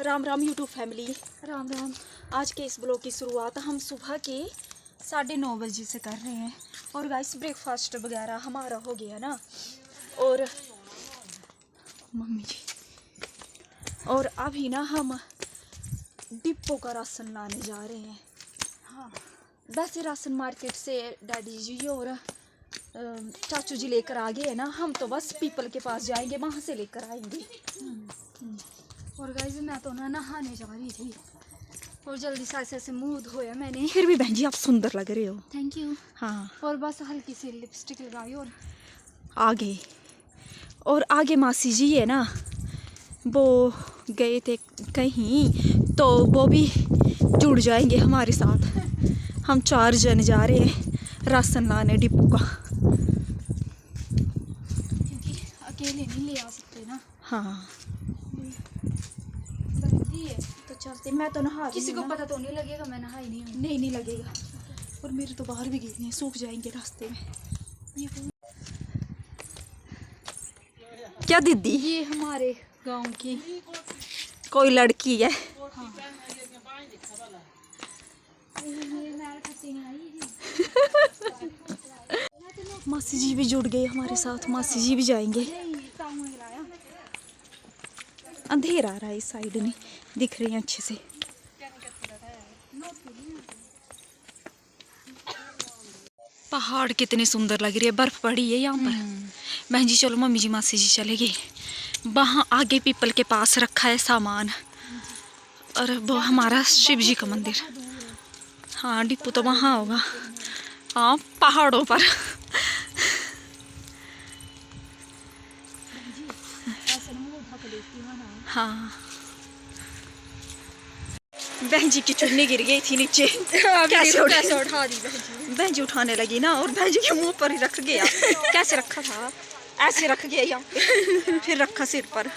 Ram Ram YouTube family, Ram Ram. आज के इस ब्लॉग की शुरुआत हम सुबह के 9:30 बजे से कर रहे हैं। और गाइस ब्रेकफास्ट वगैरह हमारा हो गया ना। और मम्मी जी, और अभी ना हम डिपो का राशन लाने जा रहे हैं। हाँ, वैसे राशन मार्केट से डैडी जी और चाचू जी लेकर आ गए हैं ना। हम तो बस पीपल के पास जाएंगे, वहाँ से लेकर आएंगे। और गाइस मैं तो ना नहाने जा रही थी और जल्दी से ऐसे मुंह धोया मैंने। फिर भी बहन जी आप सुंदर लग रहे हो। Thank you. हाँ, और बस हल्की सी लिपस्टिक लगाई और आगे मासी जी है ना, वो गए थे कहीं, तो वो भी जुड़ जाएंगे हमारे साथ। हम 4 जन जा रहे हैं राशन लाने डिपो का, क्योंकि अकेले नहीं ले आ सकते ना। हाँ तो चलते। मैं तो नहा, किसी को पता तो नहीं लगेगा मैं नहाई नहीं हूँ। नहीं लगेगा। और मेरे तो बाहर भी गए हैं, सूख जाएंगे रास्ते में। ये क्या दीदी, ये हमारे गांव की कोई लड़की है। हाँ। मासी जी भी जुड़ गए हमारे साथ, मासी जी भी जाएंगे। अंधेरा आ रहा है, इस साइड नहीं दिख रही है अच्छे से। पहाड़ कितने सुंदर लग रही है, बर्फ पड़ी है यहाँ पर। बहन जी चलो, मम्मी जी मासी जी चले गए। वहाँ आगे पीपल के पास रखा है सामान, और वो हमारा शिव जी का मंदिर। हाँ डिपो तो वहाँ होगा। हाँ पहाड़ों पर। हाँ बहन जी की चुन्नी गिर गई थी नीचे। कैसे उठा दी बहन जी उठाने लगी ना, और बहन जी के मुंह पर ही रख गया। कैसे रखा था, ऐसे रख गया यहाँ पे, फिर रखा सिर पर,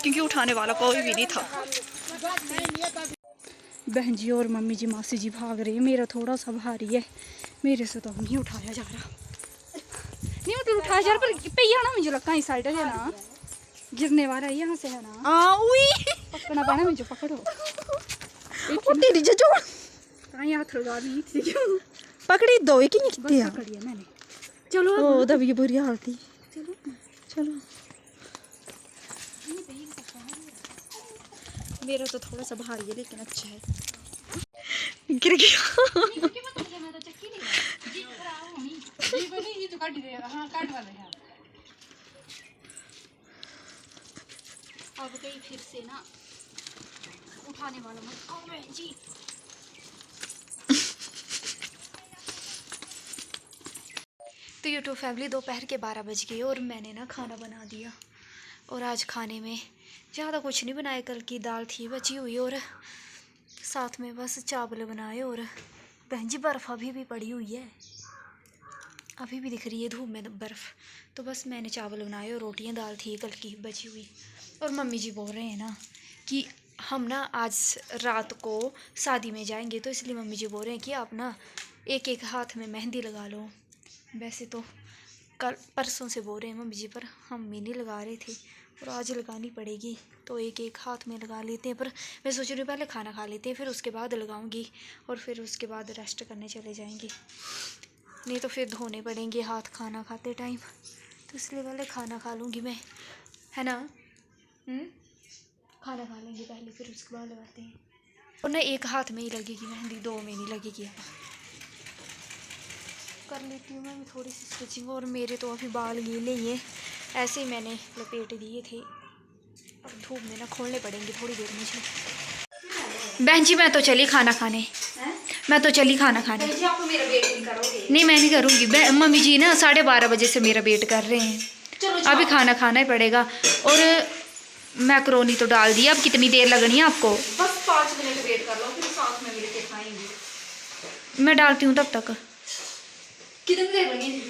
क्योंकि उठाने वाला कोई भी नहीं था। बहन जी और मम्मी जी मासी जी भाग रही है। मेरा थोड़ा सा भारी है, मेरे से तो नहीं उठाया जा रहा। नहीं मतलब उठाया जा रहा, पर पहिया ना मुझे लगता है इस साइड है ना, गिरने वाला है यहाँ से है ना। पकड़ना पड़ा मुझे, पकड़ो। तेरी जो कहाँ हाथ लगा दी थी, पकड़ी दो एक ही कितने पकड़ी है मैंने। चलो ओ दबी बुरी हालत थी। चलो मेरा तो थोड़ा सा भारी है लेकिन अच्छा है। गिर गया। अब गई फिर से ना, उठाने वाला मत कहो बहन जी। तो यूट्यूब फैमिली दोपहर के 12 बज गए और मैंने ना खाना बना दिया। और आज खाने में ज़्यादा कुछ नहीं बनाया, कल की दाल थी बची हुई, और साथ में बस चावल बनाए। और बहन जी बर्फ़ अभी भी पड़ी हुई है, अभी भी दिख रही है धूप में बर्फ़। तो बस मैंने चावल बनाए और रोटियां, दाल थी कल की बची हुई। और मम्मी जी बोल रहे हैं ना कि हम ना आज रात को शादी में जाएंगे, तो इसलिए मम्मी जी बोल रहे हैं कि आप ना एक एक हाथ में मेहंदी लगा लो। वैसे तो कल परसों से बोल रहे हैं मम्मी जी, पर हम भी नहीं लगा रहे थे, और आज लगानी पड़ेगी तो एक एक हाथ में लगा लेते हैं। पर मैं सोच रही हूँ पहले खाना खा लेते हैं, फिर उसके बाद लगाऊंगी, और फिर उसके बाद रेस्ट करने चले जाएंगे, नहीं तो फिर धोने पड़ेंगे हाथ खाना खाते टाइम। तो इसलिए पहले खाना खा लूँगी मैं, है ना। खाना खा लेंगे पहले, फिर उसके बाद लगाते हैं। और ना एक हाथ में ही लगेगी मेहंदी, दो में नहीं लगेगी। कर लेती हूँ मैं थोड़ी सी स्टिचिंग। और मेरे तो अभी बाल गीले ही हैं, ऐसे ही मैंने लपेट दिए थे। अब धूप में ना खोलने पड़ेंगे थोड़ी देर मुझे। बहन जी मैं तो चली खाना खाने, मैं तो चली खाना खाने। आप मेरा वेट नहीं करोगे? नहीं मैं नहीं करूँगी। मम्मी जी ना 12:30 बजे से मेरा वेट कर रहे हैं। अभी खाना खाना ही पड़ेगा। और मैक्रोनी तो डाल दिया, अब कितनी देर लगनी है आपको? बस 5 मिनट वेट कर लो, फिर साथ में मिलके खाएंगे। मैं डालती हूँ तब तक। कितनी देर लगेगी?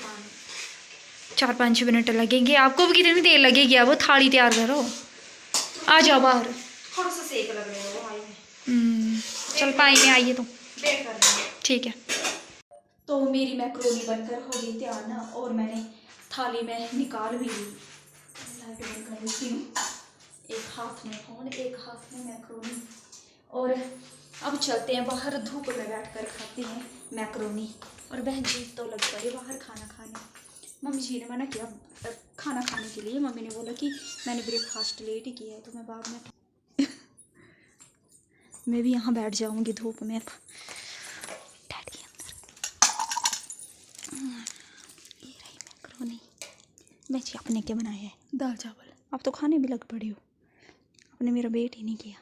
4-5 मिनट लगेंगे। आपको भी कितनी देर लगेगी? अब थाली तैयार करो, आ जाओ बाहर। थोड़ा सा सेक लग रहा है वो। चल पाई में आइए तो ठीक है। तो मेरी मैक्रोनी बनकर हो गई तैयार ना, और मैंने थाली में निकाल भी ली। एक हाथ में फोन, एक हाथ में मैक्रोनी। और अब चलते हैं बाहर, धूप में बैठ कर खाते हैं मैक्रोनी। और बहन जी तो लग पड़े बाहर खाना खाने। मम्मी जी ने मना किया खाना खाने के लिए। मम्मी ने बोला कि मैंने ब्रेकफास्ट लेट ही किया है, तो मैं बाद में मैं भी यहाँ बैठ जाऊँगी धूप में। डैडी अंदर। ये रही मैक्रोनी। मैं जी आपने क्या बनाया है? दाल चावल। आप तो खाने भी लग पड़ी हो, आपने मेरा वेट ही नहीं किया।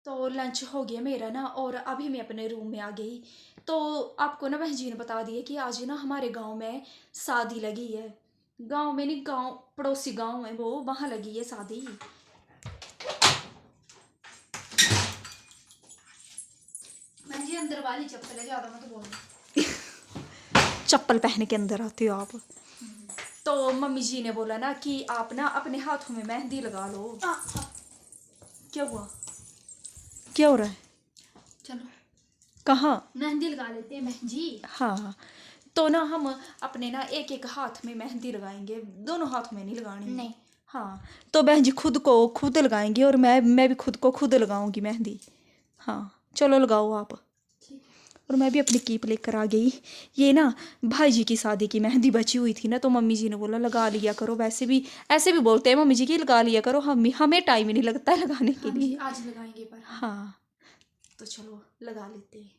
तो लंच हो गया मेरा ना, और अभी मैं अपने रूम में आ गई। तो आपको ना बहन जी ने बता दिया कि आज ना हमारे गांव में शादी लगी है। गांव में नहीं, गांव पड़ोसी गांव है वो, वहाँ लगी है शादी। बहन जी अंदर वाली चप्पल है, ज़्यादा मत बोलो। चप्पल पहन के अंदर आते हो आप। तो मम्मी जी ने बोला ना कि आप ना अपने हाथों में मेहंदी लगा लो। क्या हुआ? क्या हो रहा है? चलो कहाँ मेहंदी लगा लेते हैं बहन जी। हाँ, तो ना हम अपने ना एक एक हाथ में मेहंदी लगाएंगे, दोनों हाथ में नहीं लगानी। नहीं। हाँ, तो बहन जी खुद को खुद लगाएंगे, और मैं भी खुद को खुद लगाऊंगी मेहंदी। हाँ चलो लगाओ आप। और मैं भी अपनी कीप लेकर आ गई। ये ना भाई जी की शादी की मेहंदी बची हुई थी ना, तो मम्मी जी ने बोला लगा लिया करो। वैसे भी ऐसे भी बोलते हैं मम्मी जी की लगा लिया करो, हमें टाइम ही नहीं लगता है लगाने के लिए। आज लगाएंगे पर। हाँ तो चलो लगा लेते हैं।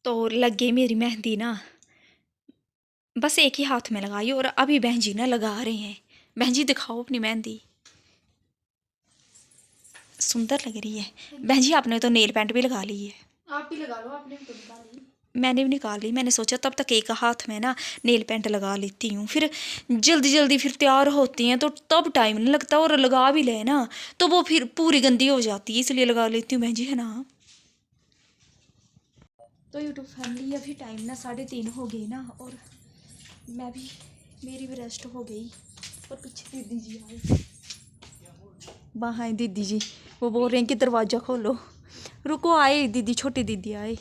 तो लग गई मेरी मेहंदी ना, बस एक ही हाथ में लगाई, और अभी बहन जी ना लगा रहे हैं। बहन जी दिखाओ अपनी मेहंदी, सुंदर लग रही है। बहन जी आपने तो नेल पेंट भी लगा ली है। आप भी लगा लो, आपने तो लगा ली। मैंने भी निकाल ली। मैंने सोचा तब तक एक हाथ में ना नेल पेंट लगा लेती हूँ, फिर जल्दी जल्दी फिर तैयार होती हैं तो तब टाइम नहीं लगता, और लगा भी ले ना तो वो फिर पूरी गंदी हो जाती है, इसलिए लगा लेती हूँ बहन जी, है ना। तो यूट्यूब फैमिली अभी टाइम ना 3:30 हो गई ना, और मैं भी, मेरी भी रेस्ट हो गई। और पीछे दीदी जी आए, वहाँ दीदी जी, वो बोल रहे हैं कि दरवाज़ा खोलो। रुको, आए दीदी, छोटी दीदी आए।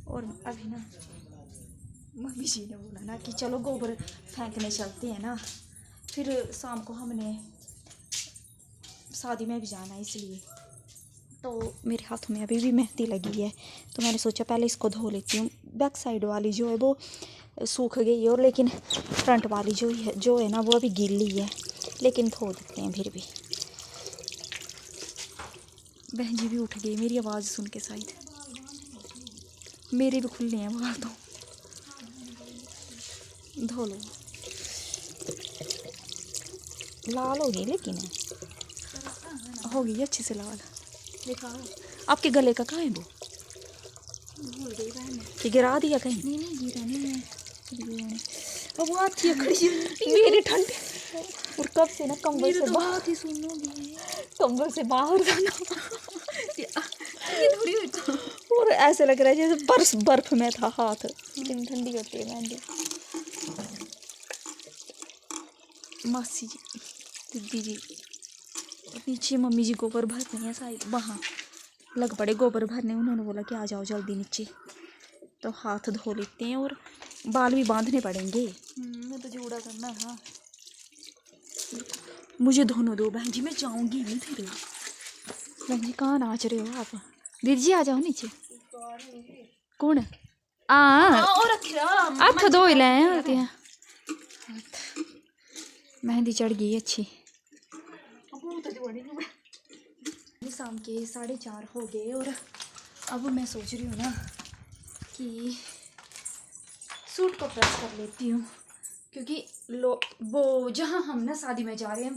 और अभी ना मम्मी जी ने बोला ना कि चलो गोबर फेंकने चलते हैं ना, फिर शाम को हमने शादी में भी जाना है, इसलिए। तो मेरे हाथों में अभी भी मेहंदी लगी है, तो मैंने सोचा पहले इसको धो लेती हूँ। बैक साइड वाली जो है वो सूख गई है, और लेकिन फ्रंट वाली जो है ना वो अभी गीली है, लेकिन धो देते हैं फिर भी। बहन जी भी उठ गई मेरी आवाज़ सुन के, शायद मेरे भी खुले हैं बाल, तो धो लो। लाल होगी, लेकिन होगी अच्छे से लाल। दिखाओ आपके गले का कहाँ है वो? भूल गई बहन, कि गिरा दिया कहीं? नहीं गिरा नहीं है। अब वो आती खड़ी मेरे ठंडे, और कब से ना कंबल से बाहर ही सुन लोगी, कंबल से बाहर जाना ये थोड़ी होता, और ऐसे लग रहा है जैसे बर्फ में था हाथ, इतनी ठंडी होती है मेहंदी। मासी जी, दीदी जी, नीचे मम्मी जी गोबर भर रही हैं शायद, वहाँ लग पड़े गोबर भरने। उन्होंने बोला कि आ जाओ जल्दी नीचे, तो हाथ धो लेते हैं, और बाल भी बांधने पड़ेंगे। मैं तो जूड़ा करना था, मुझे धोने दो बहन जी, मैं जाऊंगी नहीं फिर। बहन जी कहाँ नाच रहे हो आप? दीदी जी आ जाओ नीचे। कौन है? हाथ धो ही लें, मेहंदी चढ़ गई अच्छी। शाम के 4:30 हो गए, और अब मैं सोच रही हूँ ना कि सूट को प्रेस कर लेती हूँ, क्योंकि वो जहाँ हम ना शादी में जा रहे हैं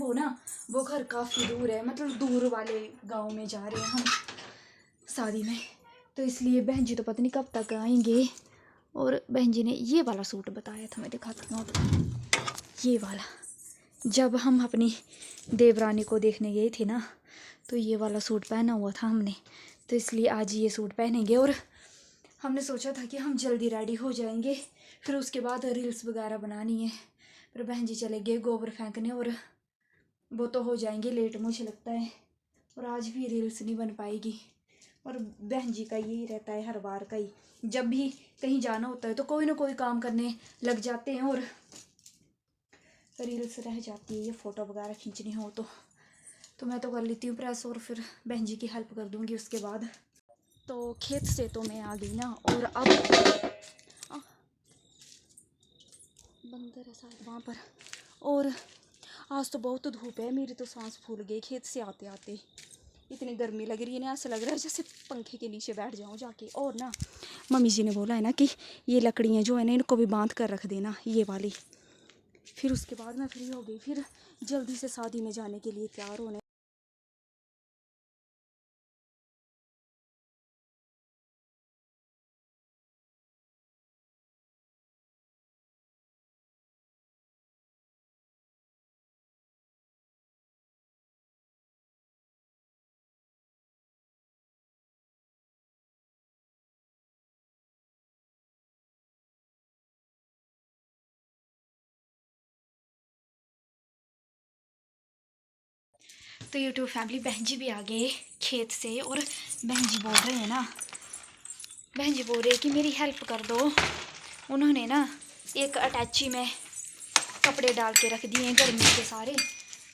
वो घर काफ़ी दूर है, मतलब दूर वाले गांव में जा रहे हैं हम शादी में, तो इसलिए बहन जी तो पता नहीं कब तक आएंगे। और बहन जी ने ये वाला सूट बताया था, मैं दिखाती हूँ आपको। ये वाला जब हम अपनी देवरानी को देखने गए थे ना, तो ये वाला सूट पहना हुआ था हमने, तो इसलिए आज ये सूट पहनेंगे। और हमने सोचा था कि हम जल्दी रेडी हो जाएंगे, फिर उसके बाद रील्स वगैरह बनानी है। फिर बहन जी चले गए गोबर फेंकने, और वो तो हो जाएंगे लेट मुझे लगता है, और आज भी रील्स नहीं बन पाएगी। और बहन जी का यही रहता है हर बार का ही, जब भी कहीं जाना होता है तो कोई ना कोई काम करने लग जाते हैं और रील्स रह जाती है, ये फ़ोटो वगैरह खींचनी हो तो मैं तो कर लेती हूँ प्रेस, और फिर बहन जी की हेल्प कर दूँगी उसके बाद। तो खेत से तो मैं आ गई ना, और अब बंदर है शायद वहाँ पर। और आज तो बहुत धूप है, मेरी तो सांस फूल गई खेत से आते आते। इतनी गर्मी लग रही है ना, ऐसा लग रहा है जैसे पंखे के नीचे बैठ जाऊँ जाके। और ना मम्मी जी ने बोला है ना कि ये लकड़ियाँ जो है ना, इनको भी बांध कर रख देना, ये वाली। फिर उसके बाद मैं फ्री हो गई, फिर जल्दी से शादी में जाने के लिए तैयार होने। तो यूट्यूब फैमिली, बहन जी भी आ गए खेत से, और बहन जी बोल रहे हैं ना, बहन जी बोल रहे कि मेरी हेल्प कर दो। उन्होंने ना एक अटैची में कपड़े डाल के रख दिए हैं गर्मी के सारे,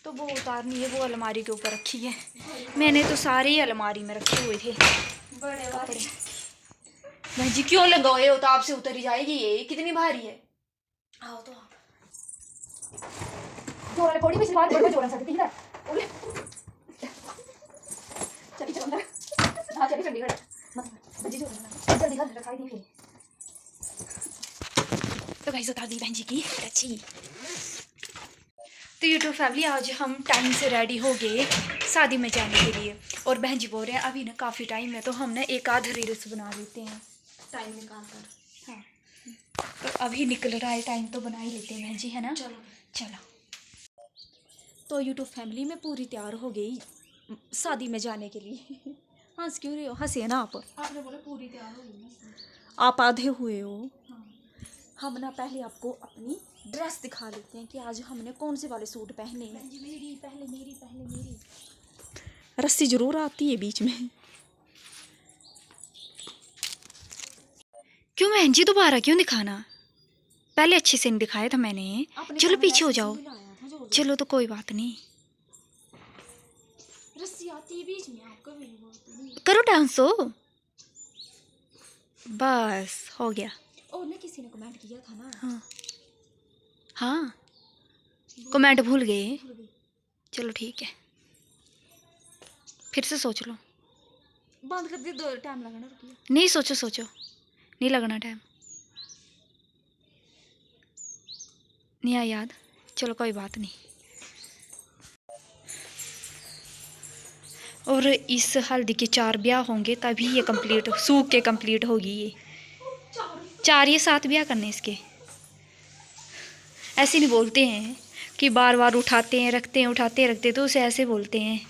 तो वो उतारनी है, वो अलमारी के ऊपर रखी है। मैंने तो सारे ही अलमारी में रखे हुए थे बड़े कपड़े। बहन जी क्यों लगाए हो, तो आपसे उतर ही जाएगी, ये कितनी भारी है। आओ तो आप जोरा थोड़ी भी बाहर बड़ा जोरा सकती है। चली चलो अंदर, हां चली चंडीगढ़ बजी जो जल्दी घर रखाई दी फिर। तो गाइस उतार दी बहन जी की अच्छी। तो यूट्यूब फैमिली, आज हम टाइम से रेडी हो गए शादी में जाने के लिए, और बहन जी बोल रहे हैं अभी ना काफ़ी टाइम है, तो हम ना एक आध रील्स बना लेते हैं टाइम निकाल कर। हाँ, तो अभी निकल रहा है टाइम, तो बना ही लेते हैं बहन जी, है ना। चलो चलो। तो यूट्यूब फैमिली में पूरी तैयार हो गई शादी में जाने के लिए। हंस क्यों रहे हो, हंसे ना आप। आपने बोला पूरी तैयार हो गई, आप आधे हुए हो। हाँ। हम ना पहले आपको अपनी ड्रेस दिखा लेते हैं कि आज हमने कौन से वाले सूट पहने हैं। मेरी पहले रस्सी जरूर आती है बीच में। क्यों बहन जी दोबारा क्यों दिखाना, पहले अच्छे से नहीं दिखाया था मैंने। चलो पीछे हो जाओ, चलो तो कोई बात नहीं। रस्सी आती है बीच में, आप कभी नहीं बोलते। करो डांस हो, बस हो गया। और ना किसी ने कमेंट किया था ना। हाँ हाँ, कमेंट भूल गए। चलो ठीक है, फिर से सोच लो। बंद कर दिया, दो टाइम लगना। नहीं सोचो सोचो, नहीं लगना टाइम, नहीं आया याद। चलो कोई बात नहीं। और इस हल्दी के 4 ब्याह होंगे तभी ये कंप्लीट सूख के कंप्लीट होगी। ये 4 या 7 ब्याह करने इसके। ऐसे नहीं बोलते हैं कि बार बार उठाते हैं रखते हैं, उठाते रखते, तो उसे ऐसे बोलते हैं।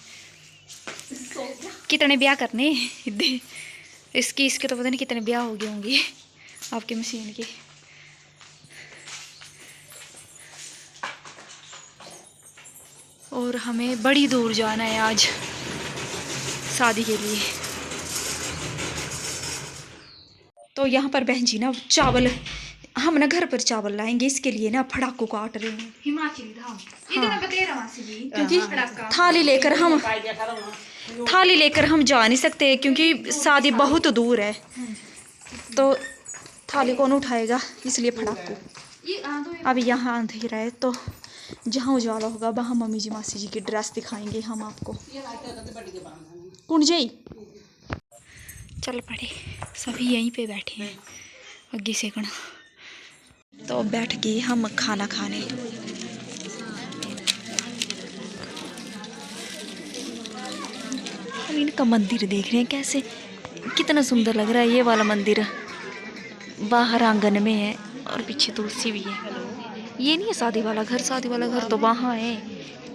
कितने ब्याह करने इसके तो पता नहीं कितने ब्याह हो गए होंगे आपके मशीन के। और हमें बड़ी दूर जाना है आज शादी के लिए। तो यहाँ पर बहन जी ना चावल, हम ना घर पर चावल लाएंगे, इसके लिए ना फड़ाको काट रहे हैं। हिमाचली धाम। हाँ। क्योंकि थाली लेकर हम जा नहीं सकते, क्योंकि शादी बहुत दूर है, तो थाली कौन उठाएगा, इसलिए फड़ाको। अभी यहाँ अंधेरा है, तो जहाँ उजाला होगा वहाँ मम्मी जी मासी जी की ड्रेस दिखाएंगे हम आपको। कौन जी चल पड़े, सभी यहीं पे बैठे हैं अग्गी सेकना। तो बैठ गए हम खाना खाने। हम इनका मंदिर देख रहे हैं, कैसे कितना सुंदर लग रहा है ये वाला मंदिर। बाहर आंगन में है और पीछे तुलसी भी है। ये नहीं है शादी वाला घर, शादी वाला घर तो वहाँ है,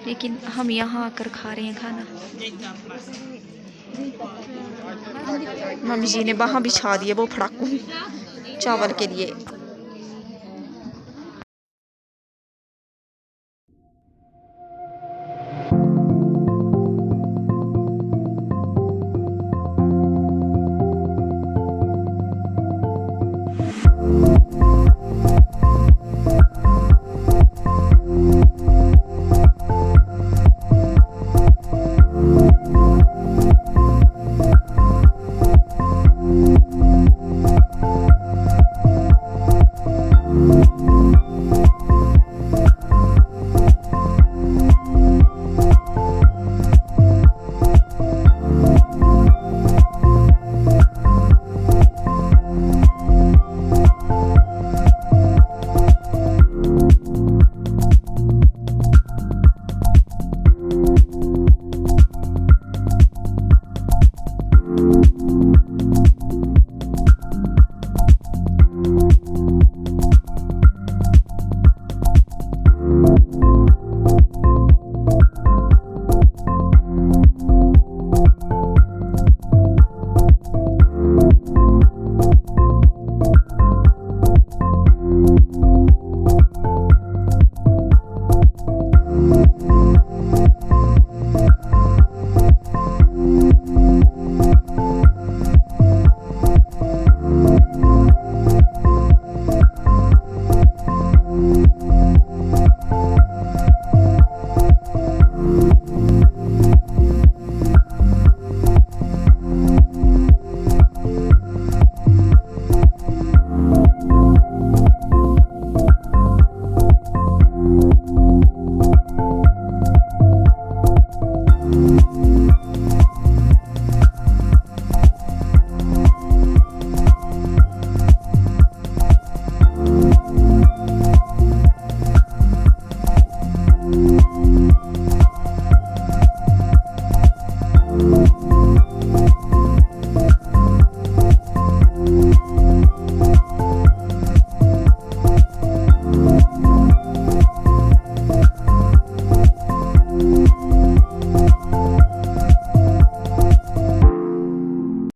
लेकिन हम यहाँ आकर खा रहे हैं खाना। मम्मी जी ने वहाँ बिछा दिए वो फड़ाकू चावल के लिए।